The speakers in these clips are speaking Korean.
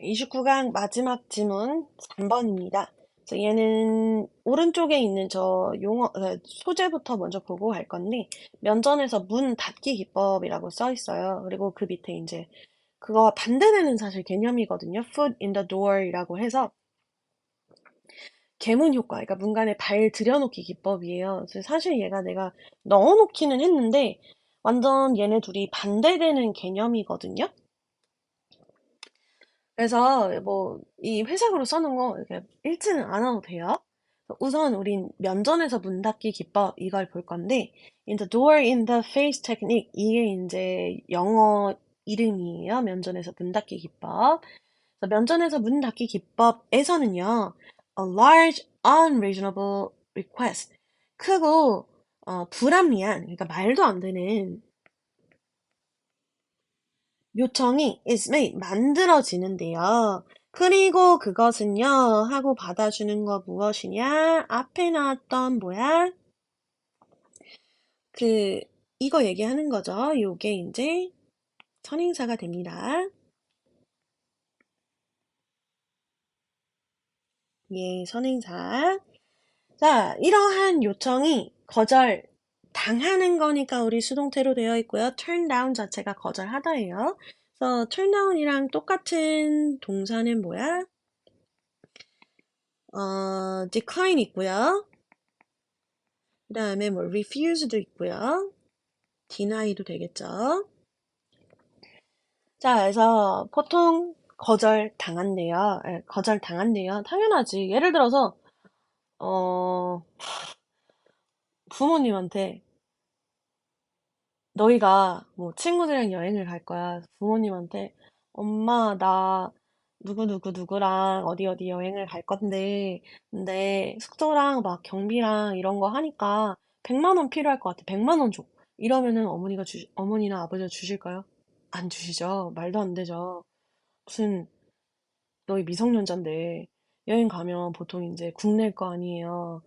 29강 마지막 지문 3번입니다. 얘는 오른쪽에 있는 저 용어, 소재부터 먼저 보고 갈 건데, 면전에서 문 닫기 기법이라고 써 있어요. 그리고 그 밑에 이제 그거 반대되는 사실 개념이거든요. foot in the door이라고 해서 개문 효과, 그러니까 문간에 발 들여놓기 기법이에요. 그래서 사실 얘가 내가 넣어놓기는 했는데, 완전 얘네 둘이 반대되는 개념이거든요. 그래서 뭐 이 회색으로 써놓은 거 이렇게 읽지는 않아도 돼요. 우선 우린 면전에서 문 닫기 기법 이걸 볼 건데 in the door in the face technique 이게 이제 영어 이름이에요. 면전에서 문 닫기 기법. 그래서 면전에서 문 닫기 기법에서는요. a large unreasonable request 크고 불합리한 그러니까 말도 안 되는 요청이 is made, 만들어지는데요. 그리고 그것은요, 하고 받아주는 거 무엇이냐? 앞에 나왔던 뭐야? 그, 이거 얘기하는 거죠. 요게 이제 선행사가 됩니다. 예, 선행사. 자, 이러한 요청이 거절 당하는 거니까 우리 수동태로 되어 있고요. turn down 자체가 거절하다예요. 그래서 turn down이랑 똑같은 동사는 뭐야? decline 있고요. 그 다음에 뭐 refuse도 있고요. deni도 되겠죠. 자, 그래서 보통 거절 당한대요. 예, 거절 당한대요. 당연하지. 예를 들어서 어, 부모님한테 너희가 뭐 친구들이랑 여행을 갈 거야. 부모님한테 엄마 나 누구랑 어디 어디 여행을 갈 건데 근데 숙소랑 막 경비랑 이런 거 하니까 100만 원 필요할 것 같아. 100만 원 줘. 이러면은 어머니나 아버지가 주실까요? 안 주시죠. 말도 안 되죠. 무슨 너희 미성년자인데 여행 가면 보통 이제 국내일 거 아니에요.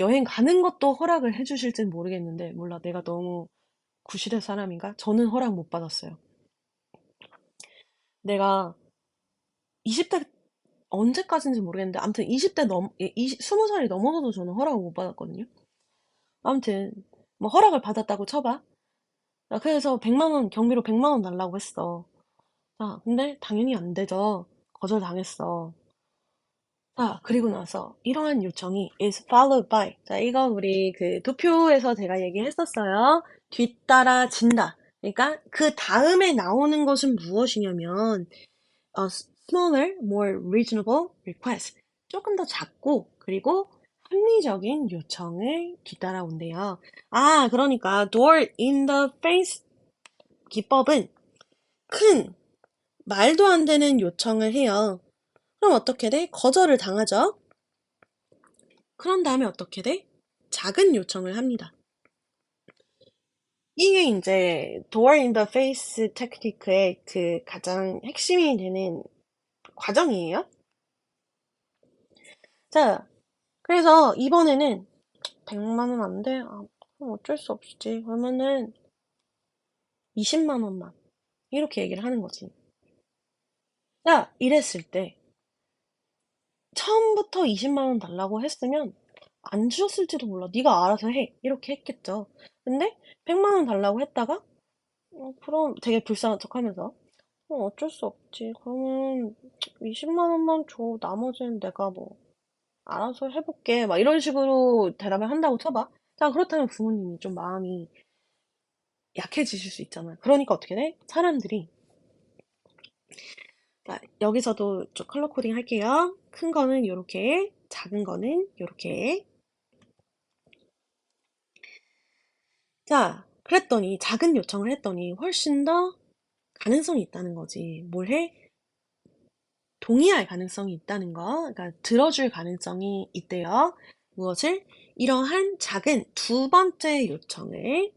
여행 가는 것도 허락을 해주실진 모르겠는데 몰라 내가 너무 구시대 사람인가? 저는 허락 못 받았어요. 내가 20대 언제까지인지 모르겠는데 아무튼 20대 20살이 넘어서도 저는 허락을 못 받았거든요. 아무튼 뭐 허락을 받았다고 쳐봐. 나 그래서 100만 원 경비로 100만 원 달라고 했어. 자, 근데 당연히 안 되죠. 거절당했어. 자, 그리고 나서 이러한 요청이 is followed by. 자, 이거 우리 그 도표에서 제가 얘기했었어요. 뒤따라진다. 그러니까 그 다음에 나오는 것은 무엇이냐면 smaller, more reasonable request. 조금 더 작고 그리고 합리적인 요청을 뒤따라온대요. 아, 그러니까 door in the face 기법은 큰 말도 안 되는 요청을 해요. 그럼 어떻게 돼? 거절을 당하죠. 그런 다음에 어떻게 돼? 작은 요청을 합니다. 이게 이제 door in the face 테크니크의 그 가장 핵심이 되는 과정이에요. 자, 그래서 이번에는 100만 원 안 돼? 아, 그럼 어쩔 수 없지. 그러면은 20만 원만. 이렇게 얘기를 하는 거지. 야, 이랬을 때 처음부터 20만 원 달라고 했으면 안 주셨을지도 몰라. 네가 알아서 해. 이렇게 했겠죠. 근데 100만 원 달라고 했다가 그럼 되게 불쌍한 척 하면서 어쩔 수 없지. 그러면 20만 원만 줘. 나머지는 내가 뭐 알아서 해볼게. 막 이런 식으로 대답을 한다고 쳐봐. 자, 그렇다면 부모님이 좀 마음이 약해지실 수 있잖아. 그러니까 어떻게 돼? 사람들이 자, 여기서도 좀 컬러 코딩 할게요. 큰 거는 요렇게, 작은 거는 요렇게. 자, 그랬더니 작은 요청을 했더니 훨씬 더 가능성이 있다는 거지. 뭘 해? 동의할 가능성이 있다는 거. 그러니까 들어줄 가능성이 있대요. 무엇을? 이러한 작은 두 번째 요청을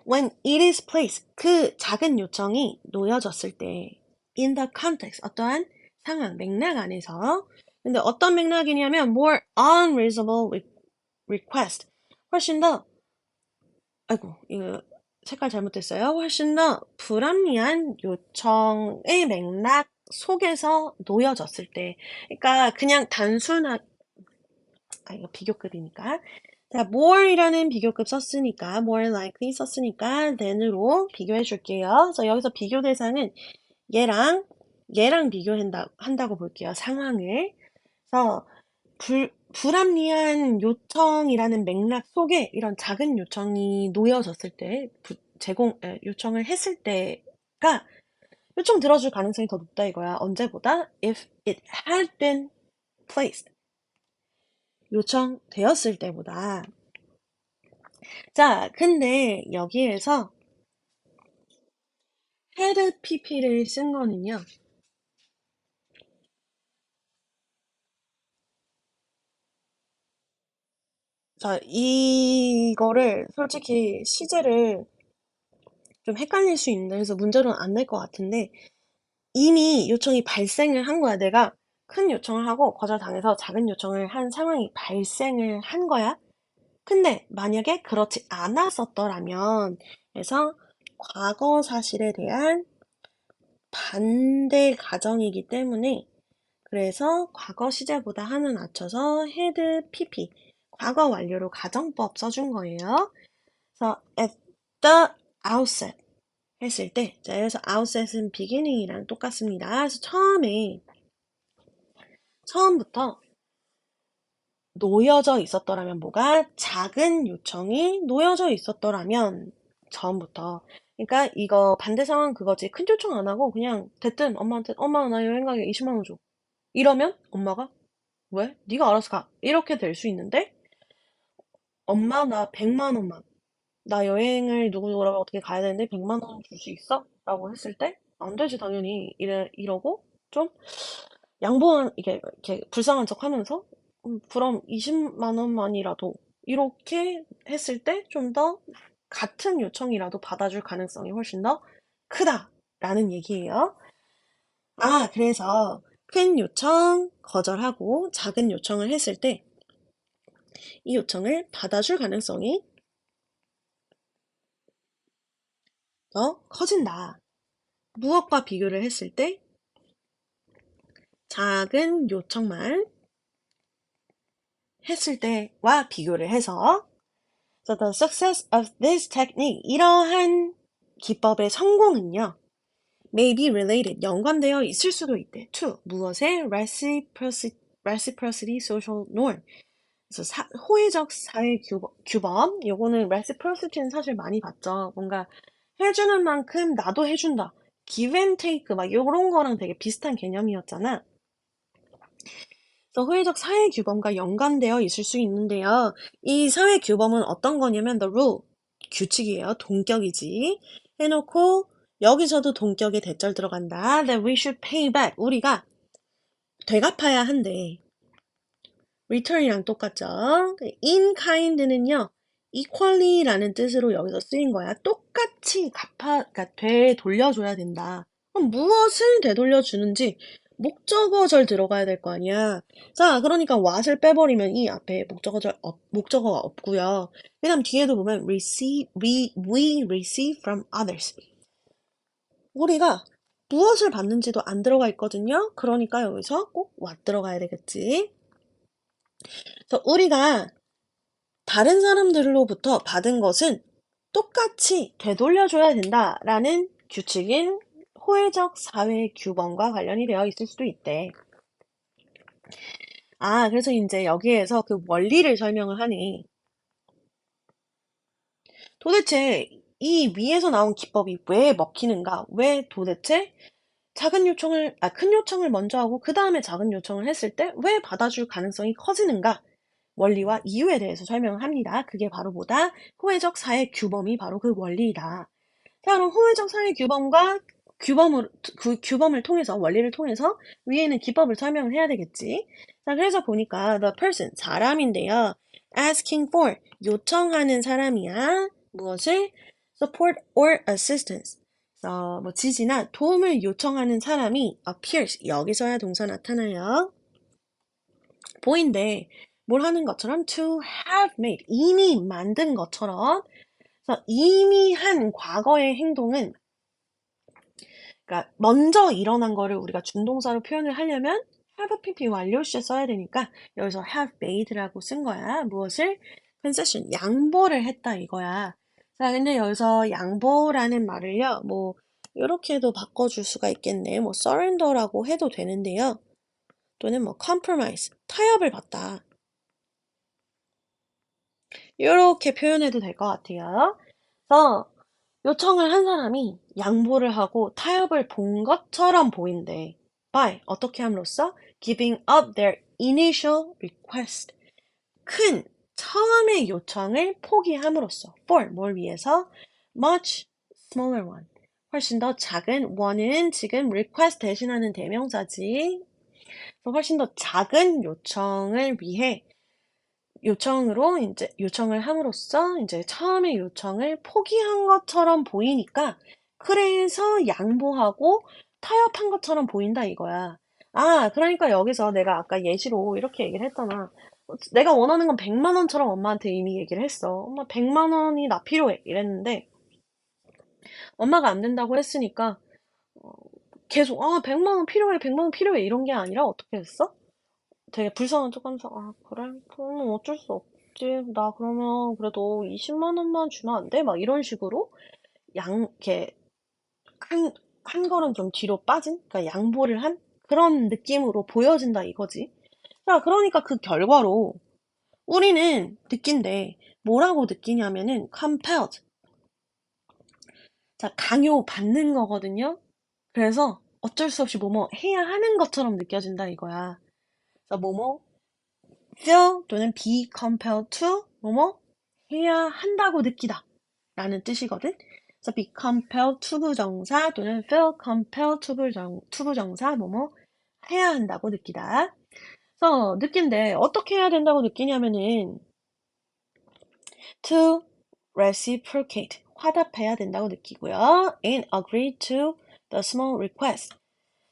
when it is placed 그 작은 요청이 놓여졌을 때 in the context 어떠한 상황 맥락 안에서 근데 어떤 맥락이냐면 more unreasonable request 훨씬 더 아이고 이거 색깔 잘못됐어요. 훨씬 더 불합리한 요청의 맥락 속에서 놓여졌을 때. 그러니까 그냥 단순한, 이거 비교급이니까. 자, more이라는 비교급 썼으니까, more likely 썼으니까, than으로 비교해 줄게요. 그래서 여기서 비교 대상은 얘랑, 얘랑 한다고 볼게요. 상황을. 그래서 불합리한 요청이라는 맥락 속에 이런 작은 요청이 놓여졌을 때, 요청을 했을 때가 요청 들어줄 가능성이 더 높다 이거야. 언제보다? If it had been placed. 요청되었을 때보다. 자, 근데 여기에서 had pp를 쓴 거는요. 자, 이거를 솔직히 시제를 좀 헷갈릴 수 있는데 그래서 문제로는 안 낼 것 같은데 이미 요청이 발생을 한 거야. 내가 큰 요청을 하고 거절당해서 작은 요청을 한 상황이 발생을 한 거야. 근데 만약에 그렇지 않았었더라면 그래서 과거 사실에 대한 반대 가정이기 때문에 그래서 과거 시제보다 한을 낮춰서 had pp 과거 완료로 가정법 써준 거예요. 그래서 at the outset 했을 때, 자, 여기서 outset은 beginning이랑 똑같습니다. 그래서 처음부터 놓여져 있었더라면 뭐가 작은 요청이 놓여져 있었더라면 처음부터 그러니까 이거 반대 상황 그거지. 큰 요청 안 하고 그냥 됐든 엄마한테 엄마 나 여행 가게 20만 원 줘. 이러면 엄마가 왜? 네가 알아서 가. 이렇게 될 수 있는데 엄마 나 100만 원만 나 여행을 누구누구랑 어떻게 가야 되는데 100만 원 줄 수 있어? 라고 했을 때 안 되지 당연히 이러고 좀 양보한 이렇게 불쌍한 척 하면서 그럼 20만 원만이라도 이렇게 했을 때 좀 더 같은 요청이라도 받아줄 가능성이 훨씬 더 크다라는 얘기예요. 아, 그래서 큰 요청 거절하고 작은 요청을 했을 때 이 요청을 받아줄 가능성이 더 커진다. 무엇과 비교를 했을 때 작은 요청만 했을 때와 비교를 해서 So the success of this technique 이러한 기법의 성공은요 may be related 연관되어 있을 수도 있대 to 무엇의 reciprocity social norm 그래서 호의적 사회 규범 요거는 reciprocity는 사실 많이 봤죠 뭔가 해주는 만큼 나도 해준다 give and take 막 요런 거랑 되게 비슷한 개념이었잖아 그래서 호의적 사회 규범과 연관되어 있을 수 있는데요. 이 사회 규범은 어떤 거냐면 the rule, 규칙이에요. 동격이지. 해놓고 여기서도 동격에 대절 들어간다. That we should pay back. 우리가 되갚아야 한대. return이랑 똑같죠. in kind는요. equally라는 뜻으로 여기서 쓰인 거야. 똑같이 그러니까 되돌려줘야 된다. 그럼 무엇을 되돌려주는지 목적어절 들어가야 될 거 아니야. 자, 그러니까 what을 빼버리면 이 앞에 목적어가 없고요. 그 다음 뒤에도 보면 we receive from others. 우리가 무엇을 받는지도 안 들어가 있거든요. 그러니까 여기서 꼭 what 들어가야 되겠지. 그래서 우리가 다른 사람들로부터 받은 것은 똑같이 되돌려줘야 된다라는 규칙인 호혜적 사회 규범과 관련이 되어 있을 수도 있대. 아, 그래서 이제 여기에서 그 원리를 설명을 하니. 도대체 이 위에서 나온 기법이 왜 먹히는가? 왜 도대체 큰 요청을 먼저 하고 그 다음에 작은 요청을 했을 때 왜 받아줄 가능성이 커지는가? 원리와 이유에 대해서 설명을 합니다. 그게 바로 뭐다? 호혜적 사회 규범이 바로 그 원리이다. 자, 그럼 호혜적 사회 규범을 통해서, 원리를 통해서 위에 있는 기법을 설명을 해야 되겠지. 자, 그래서 보니까 the person, 사람인데요. asking for, 요청하는 사람이야. 무엇을? support or assistance. 뭐 지지나 도움을 요청하는 사람이 appears, 여기서야 동사 나타나요. 보인데 뭘 하는 것처럼 to have made, 이미 만든 것처럼 그래서 이미 한 과거의 행동은, 그러니까 먼저 일어난 거를 우리가 준동사로 표현을 하려면 have PP 완료 시 써야 되니까 여기서 have made라고 쓴 거야. 무엇을? concession, 양보를 했다 이거야. 자, 근데 여기서 양보라는 말을요, 뭐 이렇게도 바꿔줄 수가 있겠네. 뭐 surrender라고 해도 되는데요. 또는 뭐 compromise, 타협을 받다. 이렇게 표현해도 될 것 같아요. 그래서 요청을 한 사람이 양보를 하고 타협을 본 것처럼 보인대. by 어떻게 함으로써 giving up their initial request. 큰 처음의 요청을 포기함으로써 for 뭘 위해서 much smaller one. 훨씬 더 작은 one은 지금 request 대신하는 대명사지. 그래서 훨씬 더 작은 요청을 위해 요청으로 이제 요청을 함으로써 이제 처음에 요청을 포기한 것처럼 보이니까 그래서 양보하고 타협한 것처럼 보인다 이거야. 아, 그러니까 여기서 내가 아까 예시로 이렇게 얘기를 했잖아. 내가 원하는 건 100만 원처럼 엄마한테 이미 얘기를 했어. 엄마 100만 원이 나 필요해. 이랬는데 엄마가 안 된다고 했으니까 계속 100만 원 필요해. 100만 원 필요해. 이런 게 아니라 어떻게 했어? 되게 불쌍한 척하면서 그래? 그러면 어쩔 수 없지. 나 그러면 그래도 20만 원만 주면 안 돼? 막 이런 식으로 이렇게 한 걸음 좀 뒤로 빠진, 그러니까 양보를 한 그런 느낌으로 보여진다 이거지. 자, 그러니까 그 결과로 우리는 느낀대. 뭐라고 느끼냐면은 compelled. 자, 강요받는 거거든요. 그래서 어쩔 수 없이 뭐뭐 해야 하는 것처럼 느껴진다 이거야. 그래서 뭐뭐 feel 또는 be compelled to 뭐뭐 해야 한다고 느끼다 라는 뜻이거든. 그래서 be compelled to 부정사 또는 feel compelled to 부정사 뭐뭐 해야 한다고 느끼다. 그래서 느낀데 어떻게 해야 된다고 느끼냐면은 to reciprocate 화답해야 된다고 느끼고요. and agree to the small request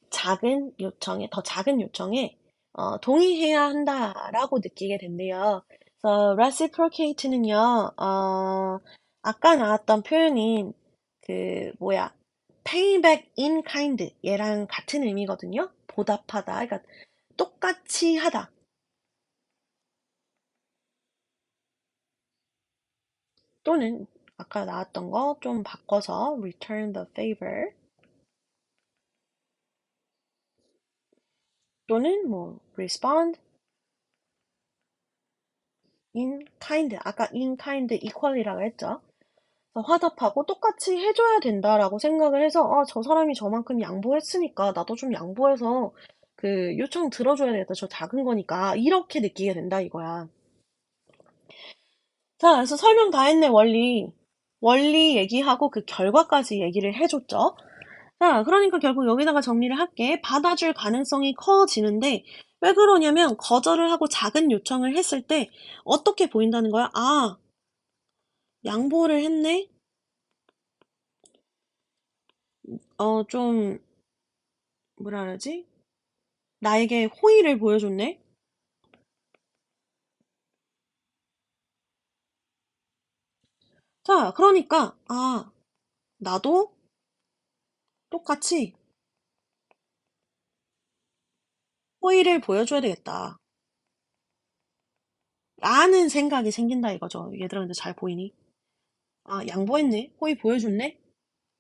작은 요청에, 더 작은 요청에 동의해야 한다라고 느끼게 된대요. 그래서 reciprocate는요, 아까 나왔던 표현인 그 뭐야, payback in kind 얘랑 같은 의미거든요. 보답하다, 그러니까 똑같이 하다. 또는 아까 나왔던 거 좀 바꿔서 return the favor 또는 뭐 respond in kind 아까 in kind equal이라고 했죠. 그래서 화답하고 똑같이 해줘야 된다라고 생각을 해서 저 사람이 저만큼 양보했으니까 나도 좀 양보해서 그 요청 들어줘야 되겠다. 저 작은 거니까 이렇게 느끼게 된다 이거야. 자, 그래서 설명 다 했네 원리. 원리 얘기하고 그 결과까지 얘기를 해줬죠. 자, 그러니까 결국 여기다가 정리를 할게. 받아줄 가능성이 커지는데 왜 그러냐면 거절을 하고 작은 요청을 했을 때 어떻게 보인다는 거야? 양보를 했네? 좀 뭐라 그러지? 나에게 호의를 보여줬네? 자, 그러니까, 나도 똑같이 호의를 보여줘야 되겠다. 라는 생각이 생긴다 이거죠. 얘들아, 근데 잘 보이니? 양보했네? 호의 보여줬네?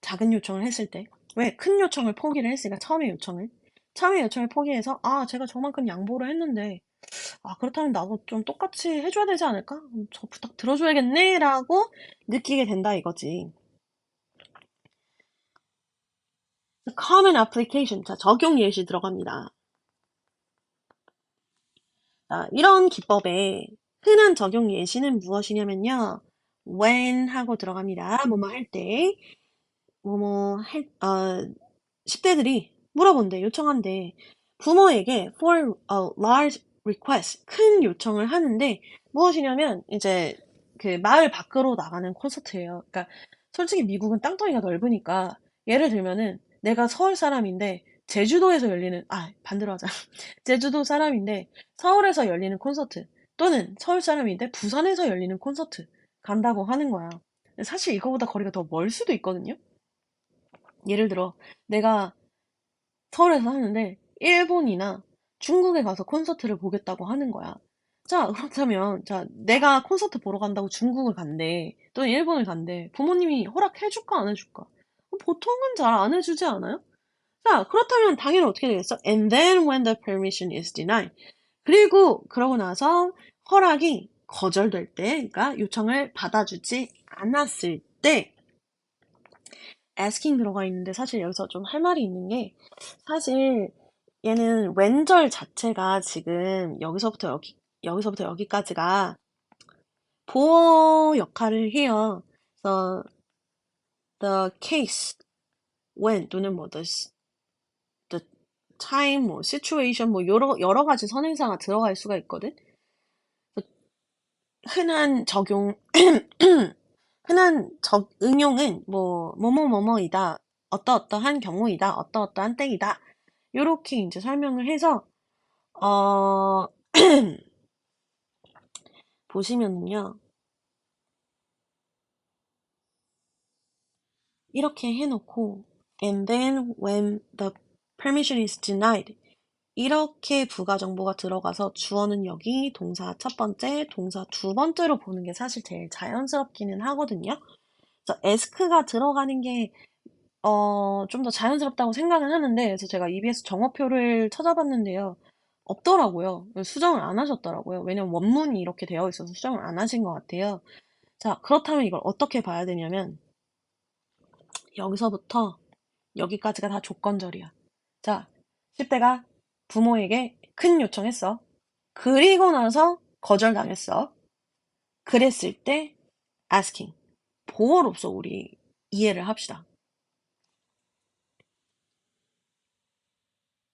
작은 요청을 했을 때. 왜? 큰 요청을 포기를 했으니까, 처음의 요청을. 처음의 요청을 포기해서, 제가 저만큼 양보를 했는데, 그렇다면 나도 좀 똑같이 해줘야 되지 않을까? 저 부탁 들어줘야겠네? 라고 느끼게 된다 이거지. common application. 자, 적용 예시 들어갑니다. 자, 이런 기법의 흔한 적용 예시는 무엇이냐면요. when 하고 들어갑니다. 뭐뭐 할 때, 뭐뭐 할, 10대들이 물어본대, 요청한대. 부모에게 for a large request, 큰 요청을 하는데 무엇이냐면 이제 그 마을 밖으로 나가는 콘서트예요. 그러니까 솔직히 미국은 땅덩이가 넓으니까 예를 들면은 내가 서울 사람인데 제주도에서 열리는 반대로 하자. 제주도 사람인데 서울에서 열리는 콘서트 또는 서울 사람인데 부산에서 열리는 콘서트 간다고 하는 거야. 사실 이거보다 거리가 더 멀 수도 있거든요. 예를 들어 내가 서울에서 하는데 일본이나 중국에 가서 콘서트를 보겠다고 하는 거야. 자, 그렇다면, 자, 내가 콘서트 보러 간다고 중국을 간대, 또는 일본을 간대. 부모님이 허락해줄까, 안 해줄까? 보통은 잘 안 해주지 않아요? 자, 그렇다면 당연히 어떻게 되겠어? And then when the permission is denied. 그리고 그러고 나서 허락이 거절될 때, 그러니까 요청을 받아주지 않았을 때, asking 들어가 있는데 사실 여기서 좀 할 말이 있는 게 사실 얘는 왼절 자체가 지금 여기서부터 여기까지가 보어 역할을 해요. 그래서 the case when 또는 뭐 the time 뭐 situation 뭐 여러 가지 선행사가 들어갈 수가 있거든. 흔한 적용 흔한 응용은 뭐 뭐뭐뭐뭐이다. 어떠어떠한 경우이다. 어떠어떠한 때이다. 요렇게 이제 설명을 해서 어 보시면은요. 이렇게 해놓고 and then when the permission is denied 이렇게 부가 정보가 들어가서 주어는 여기 동사 첫 번째, 동사 두 번째로 보는 게 사실 제일 자연스럽기는 하거든요. 그래서 ask가 들어가는 게 좀 더 자연스럽다고 생각은 하는데 그래서 제가 EBS 정어표를 찾아봤는데요. 없더라고요. 수정을 안 하셨더라고요. 왜냐면 원문이 이렇게 되어 있어서 수정을 안 하신 것 같아요. 자, 그렇다면 이걸 어떻게 봐야 되냐면 여기서부터 여기까지가 다 조건절이야. 자, 10대가 부모에게 큰 요청했어. 그리고 나서 거절당했어. 그랬을 때 asking. 보어로서 우리 이해를 합시다.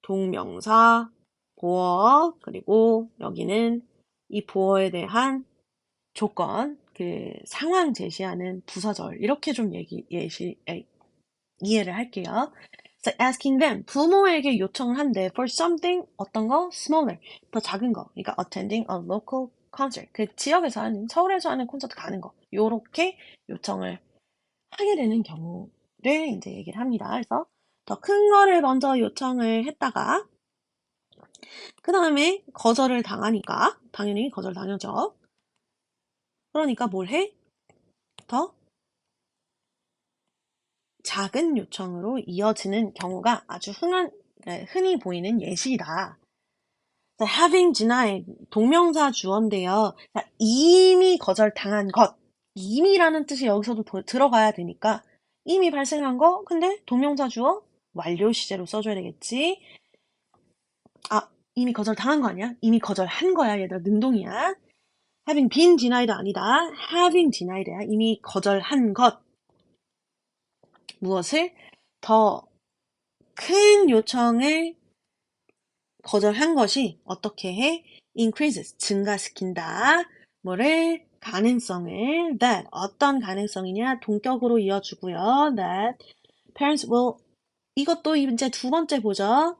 동명사, 보어, 그리고 여기는 이 보어에 대한 조건, 그 상황 제시하는 부사절. 이렇게 좀 이해를 할게요. So asking them, 부모에게 요청을 한대 for something, 어떤 거? smaller, 더 작은 거. 그러니까 attending a local concert, 그 지역에서 하는, 서울에서 하는 콘서트 가는 거. 요렇게 요청을 하게 되는 경우를 이제 얘기를 합니다. 그래서 더 큰 거를 먼저 요청을 했다가 그 다음에 거절을 당하니까 당연히 거절 당하죠. 그러니까 뭘 해? 더 작은 요청으로 이어지는 경우가 아주 흔히 보이는 예시다. having denied 동명사 주어인데요. 이미 거절당한 것. 이미라는 뜻이 여기서도 들어가야 되니까 이미 발생한 거. 근데 동명사 주어 완료 시제로 써줘야 되겠지. 아, 이미 거절당한 거 아니야? 이미 거절한 거야. 얘들아, 능동이야. having been denied 아니다. having denied야. 이미 거절한 것. 무엇을? 더 큰 요청을 거절한 것이 어떻게 해? increases, 증가시킨다. 뭐를? 가능성을. that, 어떤 가능성이냐? 동격으로 이어주고요. that parents will, 이것도 이제 두 번째 보죠.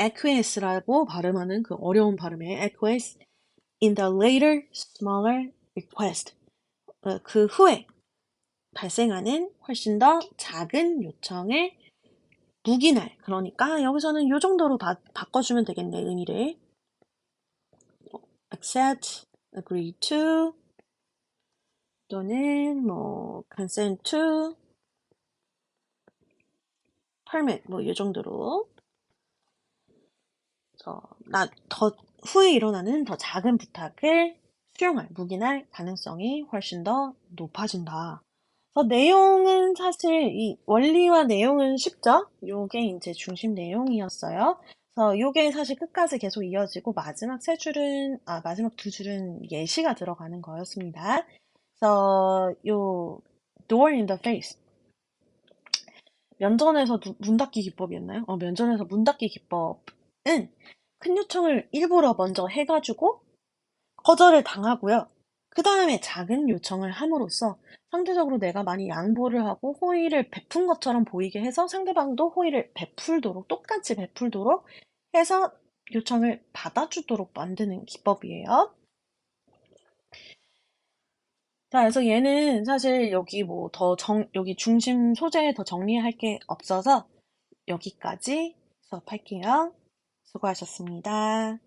acquiesce라고 발음하는 그 어려운 발음에 acquiesce in the later, smaller request. 그 후에 발생하는 훨씬 더 작은 요청을 묵인할. 그러니까 여기서는 요 정도로 바꿔주면 되겠네, 의미를. accept, agree to, 또는 뭐 consent to, permit 뭐 요 정도로. 더 후에 일어나는 더 작은 부탁을 수용할, 묵인할 가능성이 훨씬 더 높아진다. 그래서 내용은 사실 이 원리와 내용은 쉽죠? 요게 이제 중심 내용이었어요. 그래서 요게 사실 끝까지 계속 이어지고 마지막 두 줄은 예시가 들어가는 거였습니다. 그래서 요 door in the face. 면전에서 문 닫기 기법이었나요? 면전에서 문 닫기 기법은 큰 요청을 일부러 먼저 해가지고 거절을 당하고요. 그 다음에 작은 요청을 함으로써 상대적으로 내가 많이 양보를 하고 호의를 베푼 것처럼 보이게 해서 상대방도 호의를 똑같이 베풀도록 해서 요청을 받아주도록 만드는 기법이에요. 자, 그래서 얘는 사실 여기 뭐 여기 중심 소재 더 정리할 게 없어서 여기까지 수업할게요. 수고하셨습니다.